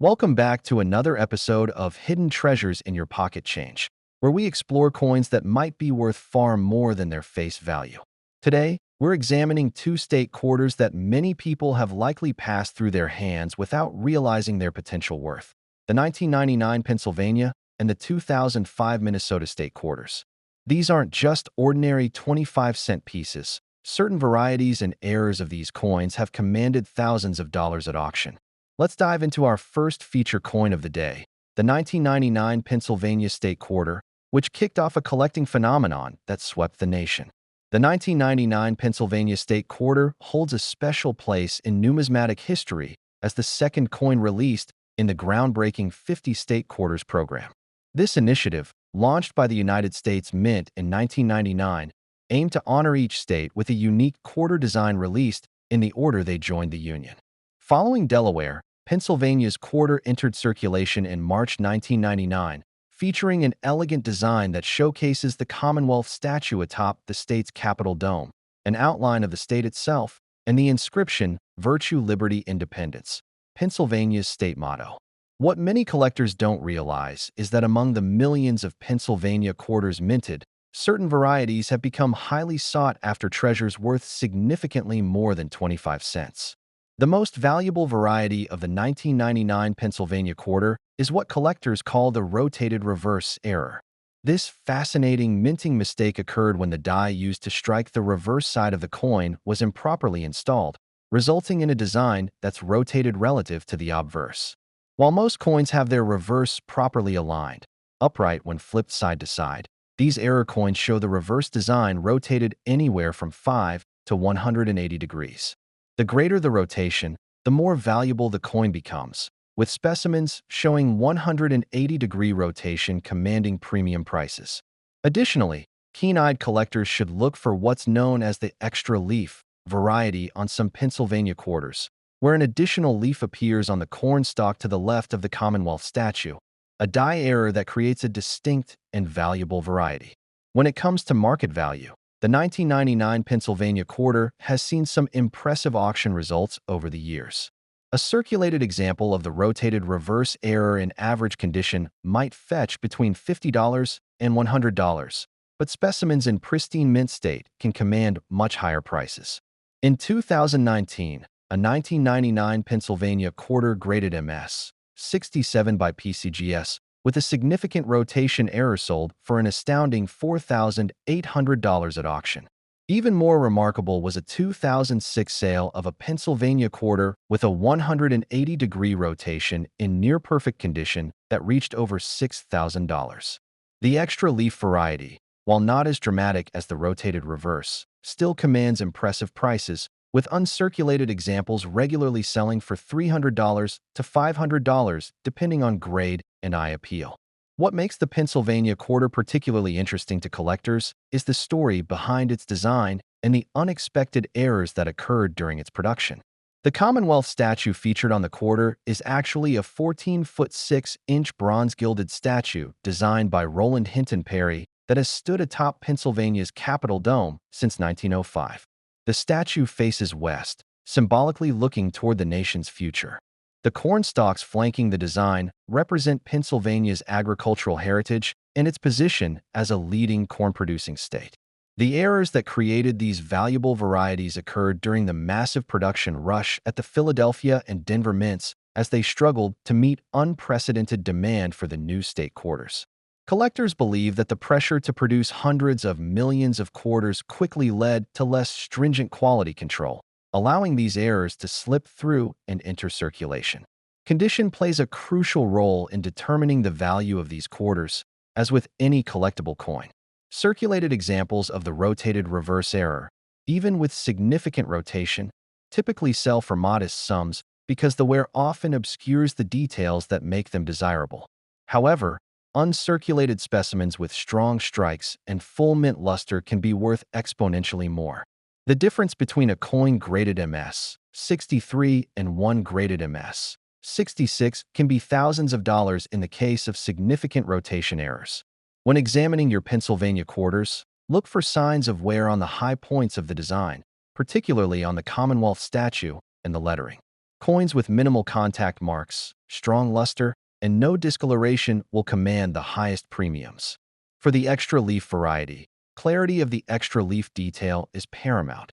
Welcome back to another episode of Hidden Treasures in Your Pocket Change, where we explore coins that might be worth far more than their face value. Today, we're examining two state quarters that many people have likely passed through their hands without realizing their potential worth: the 1999 Pennsylvania and the 2005 Minnesota state quarters. These aren't just ordinary 25-cent pieces. Certain varieties and errors of these coins have commanded thousands of dollars at auction. Let's dive into our first feature coin of the day, the 1999 Pennsylvania State Quarter, which kicked off a collecting phenomenon that swept the nation. The 1999 Pennsylvania State Quarter holds a special place in numismatic history as the second coin released in the groundbreaking 50 State Quarters program. This initiative, launched by the United States Mint in 1999, aimed to honor each state with a unique quarter design released in the order they joined the Union. Following Delaware, Pennsylvania's quarter entered circulation in March 1999, featuring an elegant design that showcases the Commonwealth statue atop the state's Capitol dome, an outline of the state itself, and the inscription, Virtue, Liberty, Independence, Pennsylvania's state motto. What many collectors don't realize is that among the millions of Pennsylvania quarters minted, certain varieties have become highly sought after treasures worth significantly more than 25 cents. The most valuable variety of the 1999 Pennsylvania quarter is what collectors call the rotated reverse error. This fascinating minting mistake occurred when the die used to strike the reverse side of the coin was improperly installed, resulting in a design that's rotated relative to the obverse. While most coins have their reverse properly aligned, upright when flipped side to side, these error coins show the reverse design rotated anywhere from 5 to 180 degrees. The greater the rotation, the more valuable the coin becomes, with specimens showing 180-degree rotation commanding premium prices. Additionally, keen-eyed collectors should look for what's known as the extra leaf variety on some Pennsylvania quarters, where an additional leaf appears on the corn stalk to the left of the Commonwealth statue, a die error that creates a distinct and valuable variety. When it comes to market value, the 1999 Pennsylvania quarter has seen some impressive auction results over the years. A circulated example of the rotated reverse error in average condition might fetch between $50 and $100, but specimens in pristine mint state can command much higher prices. In 2019, a 1999 Pennsylvania quarter graded MS 67 by PCGS with a significant rotation error sold for an astounding $4,800 at auction. Even more remarkable was a 2006 sale of a Pennsylvania quarter with a 180-degree rotation in near-perfect condition that reached over $6,000. The extra leaf variety, while not as dramatic as the rotated reverse, still commands impressive prices, with uncirculated examples regularly selling for $300 to $500 depending on grade and eye appeal. What makes the Pennsylvania quarter particularly interesting to collectors is the story behind its design and the unexpected errors that occurred during its production. The Commonwealth statue featured on the quarter is actually a 14-foot 6-inch bronze-gilded statue designed by Roland Hinton Perry that has stood atop Pennsylvania's Capitol dome since 1905. The statue faces west, symbolically looking toward the nation's future. The corn stalks flanking the design represent Pennsylvania's agricultural heritage and its position as a leading corn-producing state. The errors that created these valuable varieties occurred during the massive production rush at the Philadelphia and Denver mints as they struggled to meet unprecedented demand for the new state quarters. Collectors believe that the pressure to produce hundreds of millions of quarters quickly led to less stringent quality control, allowing these errors to slip through and enter circulation. Condition plays a crucial role in determining the value of these quarters, as with any collectible coin. Circulated examples of the rotated reverse error, even with significant rotation, typically sell for modest sums because the wear often obscures the details that make them desirable. However, uncirculated specimens with strong strikes and full mint luster can be worth exponentially more. The difference between a coin graded MS 63 and one graded MS 66 can be thousands of dollars in the case of significant rotation errors. When examining your Pennsylvania quarters, look for signs of wear on the high points of the design, particularly on the Commonwealth statue and the lettering. Coins with minimal contact marks, strong luster, and no discoloration will command the highest premiums. For the extra leaf variety, clarity of the extra leaf detail is paramount.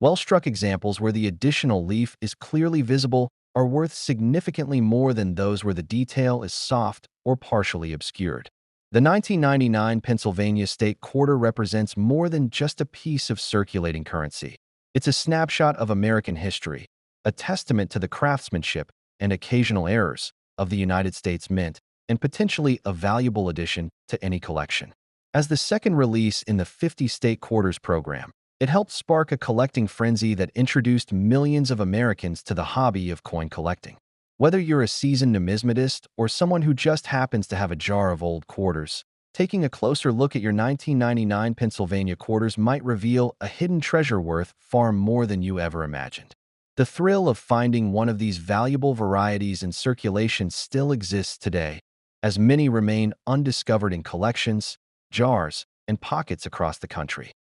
Well-struck examples where the additional leaf is clearly visible are worth significantly more than those where the detail is soft or partially obscured. The 1999 Pennsylvania state quarter represents more than just a piece of circulating currency. It's a snapshot of American history, a testament to the craftsmanship and occasional errors of the United States Mint, and potentially a valuable addition to any collection. As the second release in the 50 state quarters program, it helped spark a collecting frenzy that introduced millions of Americans to the hobby of coin collecting. Whether you're a seasoned numismatist or someone who just happens to have a jar of old quarters, taking a closer look at your 1999 Pennsylvania quarters might reveal a hidden treasure worth far more than you ever imagined. The thrill of finding one of these valuable varieties in circulation still exists today, as many remain undiscovered in collections, jars, and pockets across the country.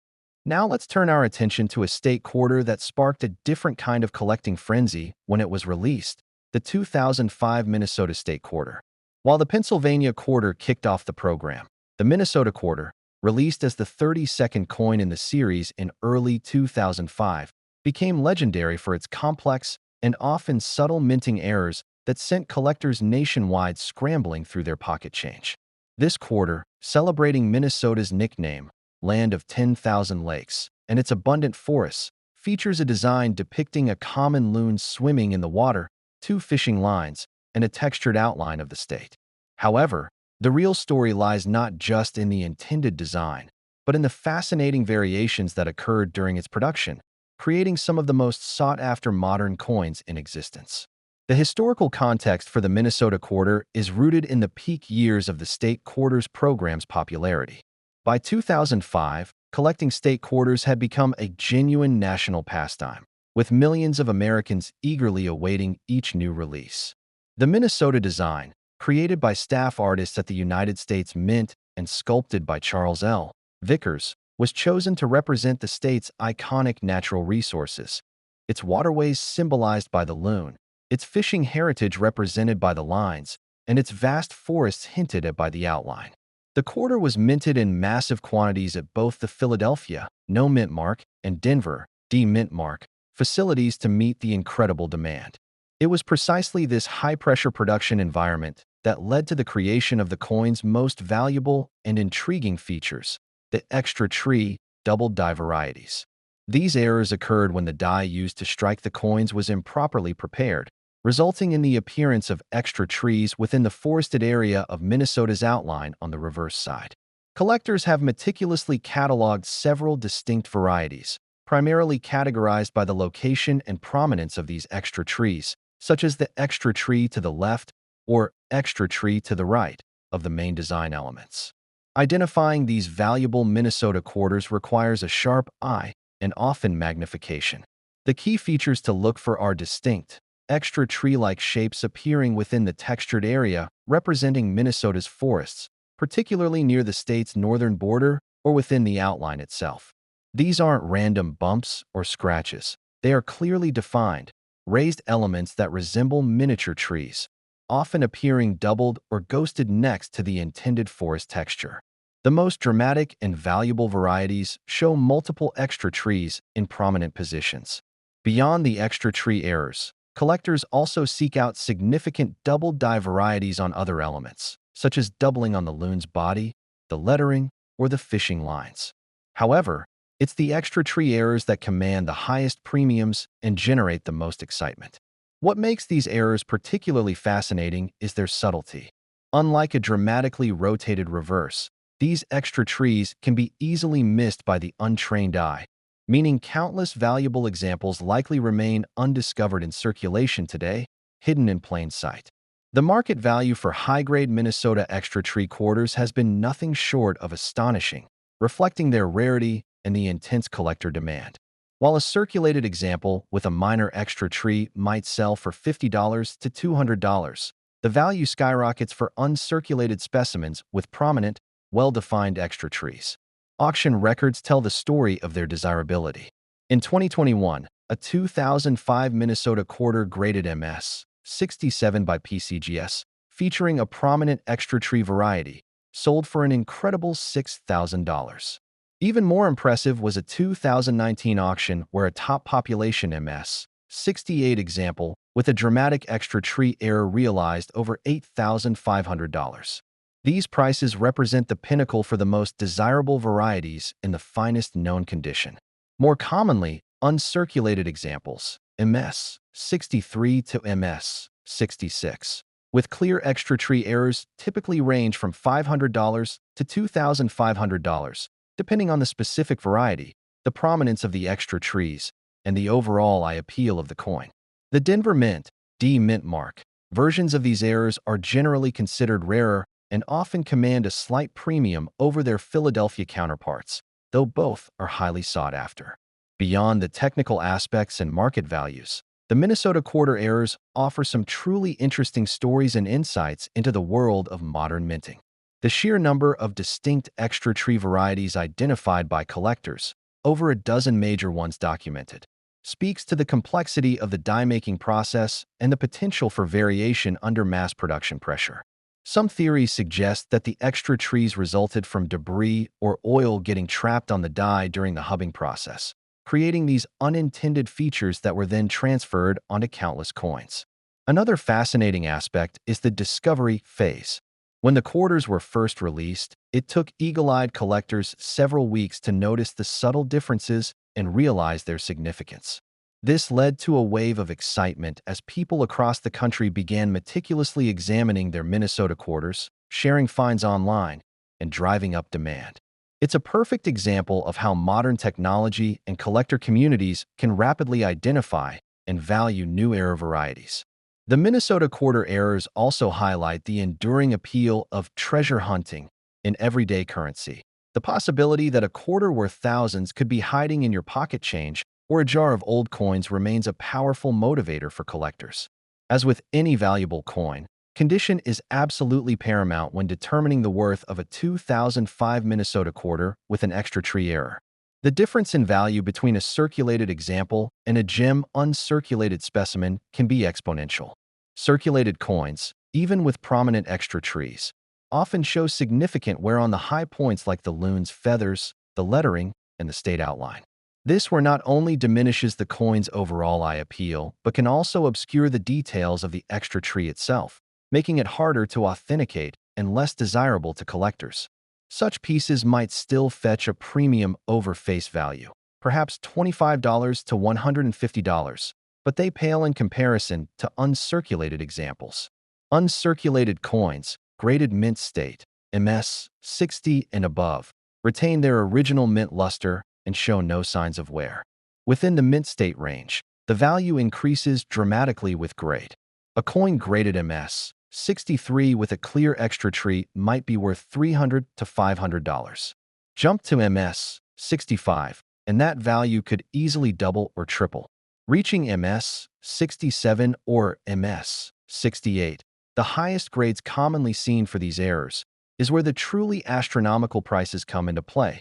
Now let's turn our attention to a state quarter that sparked a different kind of collecting frenzy when it was released, the 2005 Minnesota state quarter. While the Pennsylvania quarter kicked off the program, the Minnesota quarter, released as the 32nd coin in the series in early 2005, became legendary for its complex and often subtle minting errors that sent collectors nationwide scrambling through their pocket change. This quarter, celebrating Minnesota's nickname, Land of 10,000 Lakes, and its abundant forests, features a design depicting a common loon swimming in the water, two fishing lines, and a textured outline of the state. However, the real story lies not just in the intended design, but in the fascinating variations that occurred during its production, creating some of the most sought-after modern coins in existence. The historical context for the Minnesota quarter is rooted in the peak years of the state quarters program's popularity. By 2005, collecting state quarters had become a genuine national pastime, with millions of Americans eagerly awaiting each new release. The Minnesota design, created by staff artists at the United States Mint and sculpted by Charles L. Vickers, was chosen to represent the state's iconic natural resources, its waterways symbolized by the loon, its fishing heritage represented by the lines, and its vast forests hinted at by the outline. The quarter was minted in massive quantities at both the Philadelphia, no mint mark, and Denver, D mint mark, facilities to meet the incredible demand. It was precisely this high-pressure production environment that led to the creation of the coin's most valuable and intriguing features, the extra tree, double die varieties. These errors occurred when the die used to strike the coins was improperly prepared, resulting in the appearance of extra trees within the forested area of Minnesota's outline on the reverse side. Collectors have meticulously cataloged several distinct varieties, primarily categorized by the location and prominence of these extra trees, such as the extra tree to the left or extra tree to the right of the main design elements. Identifying these valuable Minnesota quarters requires a sharp eye and often magnification. The key features to look for are distinct, extra tree-like shapes appearing within the textured area representing Minnesota's forests, particularly near the state's northern border or within the outline itself. These aren't random bumps or scratches. They are clearly defined, raised elements that resemble miniature trees, often appearing doubled or ghosted next to the intended forest texture. The most dramatic and valuable varieties show multiple extra trees in prominent positions. Beyond the extra tree errors, collectors also seek out significant double die varieties on other elements, such as doubling on the loon's body, the lettering, or the fishing lines. However, it's the extra tree errors that command the highest premiums and generate the most excitement. What makes these errors particularly fascinating is their subtlety. Unlike a dramatically rotated reverse, these extra trees can be easily missed by the untrained eye, meaning countless valuable examples likely remain undiscovered in circulation today, hidden in plain sight. The market value for high-grade Minnesota extra tree quarters has been nothing short of astonishing, reflecting their rarity and the intense collector demand. While a circulated example with a minor extra tree might sell for $50 to $200, the value skyrockets for uncirculated specimens with prominent, well-defined extra trees. Auction records tell the story of their desirability. In 2021, a 2005 Minnesota quarter graded MS 67 by PCGS, featuring a prominent extra tree variety, sold for an incredible $6,000. Even more impressive was a 2019 auction where a top population MS68 example with a dramatic extra tree error realized over $8,500. These prices represent the pinnacle for the most desirable varieties in the finest known condition. More commonly, uncirculated examples, MS63 to MS66, with clear extra tree errors typically range from $500 to $2,500, depending on the specific variety, the prominence of the extra trees, and the overall eye appeal of the coin. The Denver Mint, D Mint mark, versions of these errors are generally considered rarer and often command a slight premium over their Philadelphia counterparts, though both are highly sought after. Beyond the technical aspects and market values, the Minnesota quarter errors offer some truly interesting stories and insights into the world of modern minting. The sheer number of distinct extra tree varieties identified by collectors, over a dozen major ones documented, speaks to the complexity of the die-making process and the potential for variation under mass production pressure. Some theories suggest that the extra trees resulted from debris or oil getting trapped on the die during the hubbing process, creating these unintended features that were then transferred onto countless coins. Another fascinating aspect is the discovery phase. When the quarters were first released, it took eagle-eyed collectors several weeks to notice the subtle differences and realize their significance. This led to a wave of excitement as people across the country began meticulously examining their Minnesota quarters, sharing finds online, and driving up demand. It's a perfect example of how modern technology and collector communities can rapidly identify and value new era varieties. The Minnesota quarter errors also highlight the enduring appeal of treasure hunting in everyday currency. The possibility that a quarter worth thousands could be hiding in your pocket change or a jar of old coins remains a powerful motivator for collectors. As with any valuable coin, condition is absolutely paramount when determining the worth of a 2005 Minnesota quarter with an extra tree error. The difference in value between a circulated example and a gem uncirculated specimen can be exponential. Circulated coins, even with prominent extra trees, often show significant wear on the high points like the loon's feathers, the lettering, and the state outline. This wear not only diminishes the coin's overall eye appeal, but can also obscure the details of the extra tree itself, making it harder to authenticate and less desirable to collectors. Such pieces might still fetch a premium over face value, perhaps $25 to $150, but they pale in comparison to uncirculated examples. Uncirculated coins, graded mint state, MS60 and above, retain their original mint luster and show no signs of wear. Within the mint state range, the value increases dramatically with grade. A coin graded MS63 with a clear extra tree might be worth $300 to $500. Jump to MS65, and that value could easily double or triple. Reaching MS67 or MS68, the highest grades commonly seen for these errors, is where the truly astronomical prices come into play.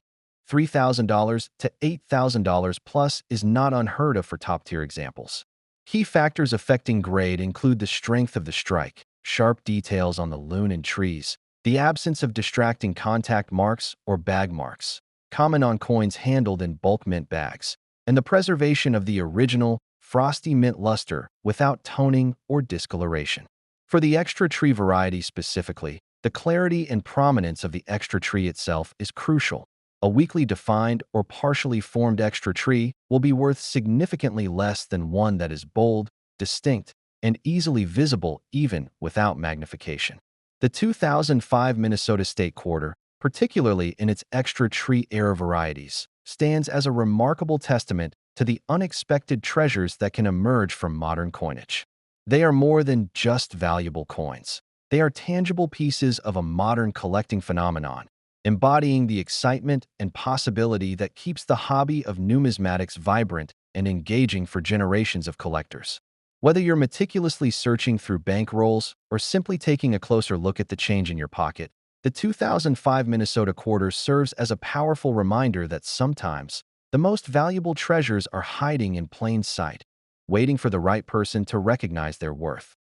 $3,000 to $8,000 plus is not unheard of for top-tier examples. Key factors affecting grade include the strength of the strike, sharp details on the loon and trees, the absence of distracting contact marks or bag marks, common on coins handled in bulk mint bags, and the preservation of the original, frosty mint luster without toning or discoloration. For the extra tree variety specifically, the clarity and prominence of the extra tree itself is crucial. A weakly defined or partially formed extra tree will be worth significantly less than one that is bold, distinct, and easily visible even without magnification. The 2005 Minnesota State Quarter, particularly in its extra tree era varieties, stands as a remarkable testament to the unexpected treasures that can emerge from modern coinage. They are more than just valuable coins. They are tangible pieces of a modern collecting phenomenon, embodying the excitement and possibility that keeps the hobby of numismatics vibrant and engaging for generations of collectors. Whether you're meticulously searching through bankrolls or simply taking a closer look at the change in your pocket, the 2005 Minnesota Quarter serves as a powerful reminder that sometimes the most valuable treasures are hiding in plain sight, waiting for the right person to recognize their worth.